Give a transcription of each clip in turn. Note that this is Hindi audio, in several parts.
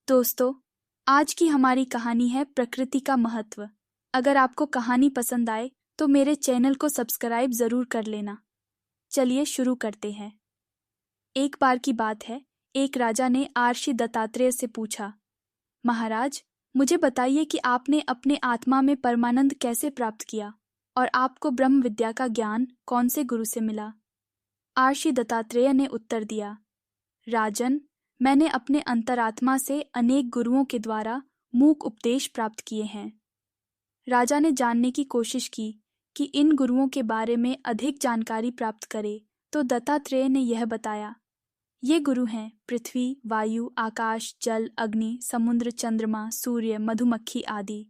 दोस्तों, आज की हमारी कहानी है प्रकृति का महत्व। अगर आपको कहानी पसंद आए तो मेरे चैनल को सब्सक्राइब जरूर कर लेना। चलिए शुरू करते हैं। एक बार की बात है, एक राजा ने आर्षि दत्तात्रेय से पूछा, महाराज, मुझे बताइए कि आपने अपने आत्मा में परमानंद कैसे प्राप्त किया और आपको ब्रह्म विद्या का ज्ञान कौन से गुरु से मिला। आर्षि दत्तात्रेय ने उत्तर दिया, राजन, मैंने अपने अंतरात्मा से अनेक गुरुओं के द्वारा मूक उपदेश प्राप्त किए हैं। राजा ने जानने की कोशिश की कि इन गुरुओं के बारे में अधिक जानकारी प्राप्त करे, तो दत्तात्रेय ने यह बताया, ये गुरु हैं पृथ्वी, वायु, आकाश, जल, अग्नि, समुद्र, चंद्रमा, सूर्य, मधुमक्खी आदि।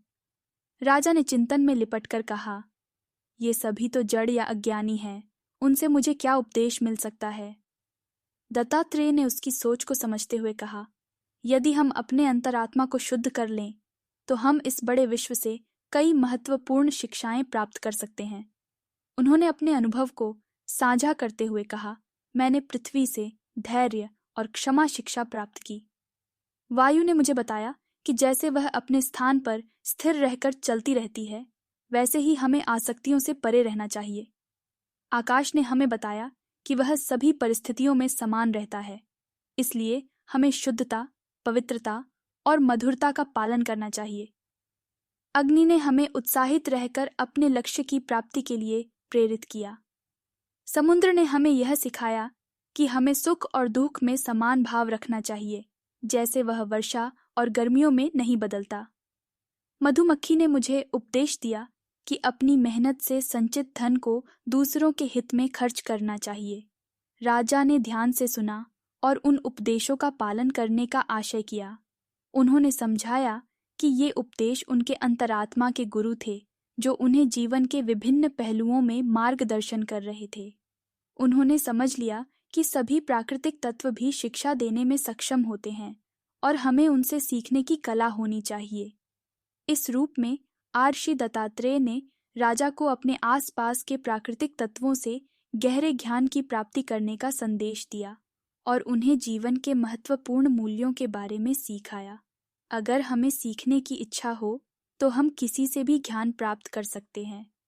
राजा ने चिंतन में लिपटकर कहा, ये सभी तो जड़ या अज्ञानी हैं, उनसे मुझे क्या उपदेश मिल सकता है। दत्तात्रेय ने उसकी सोच को समझते हुए कहा, यदि हम अपने अंतरात्मा को शुद्ध कर लें तो हम इस बड़े विश्व से कई महत्वपूर्ण शिक्षाएं प्राप्त कर सकते हैं। उन्होंने अपने अनुभव को साझा करते हुए कहा, मैंने पृथ्वी से धैर्य और क्षमा शिक्षा प्राप्त की। वायु ने मुझे बताया कि जैसे वह अपने स्थान पर स्थिर रहकर चलती रहती है, वैसे ही हमें आसक्तियों से परे रहना चाहिए। आकाश ने हमें बताया कि वह सभी परिस्थितियों में समान रहता है, इसलिए हमें शुद्धता, पवित्रता और मधुरता का पालन करना चाहिए। अग्नि ने हमें उत्साहित रहकर अपने लक्ष्य की प्राप्ति के लिए प्रेरित किया। समुद्र ने हमें यह सिखाया कि हमें सुख और दुख में समान भाव रखना चाहिए, जैसे वह वर्षा और गर्मियों में नहीं बदलता। मधुमक्खी ने मुझे उपदेश दिया कि अपनी मेहनत से संचित धन को दूसरों के हित में खर्च करना चाहिए। राजा ने ध्यान से सुना और उन उपदेशों का पालन करने का आशय किया। उन्होंने समझाया कि ये उपदेश उनके अंतरात्मा के गुरु थे, जो उन्हें जीवन के विभिन्न पहलुओं में मार्गदर्शन कर रहे थे। उन्होंने समझ लिया कि सभी प्राकृतिक तत्व भी शिक्षा देने में सक्षम होते हैं और हमें उनसे सीखने की कला होनी चाहिए। इस रूप में आर्षि दत्तात्रेय ने राजा को अपने आसपास के प्राकृतिक तत्वों से गहरे ज्ञान की प्राप्ति करने का संदेश दिया और उन्हें जीवन के महत्वपूर्ण मूल्यों के बारे में सिखाया। अगर हमें सीखने की इच्छा हो तो हम किसी से भी ज्ञान प्राप्त कर सकते हैं।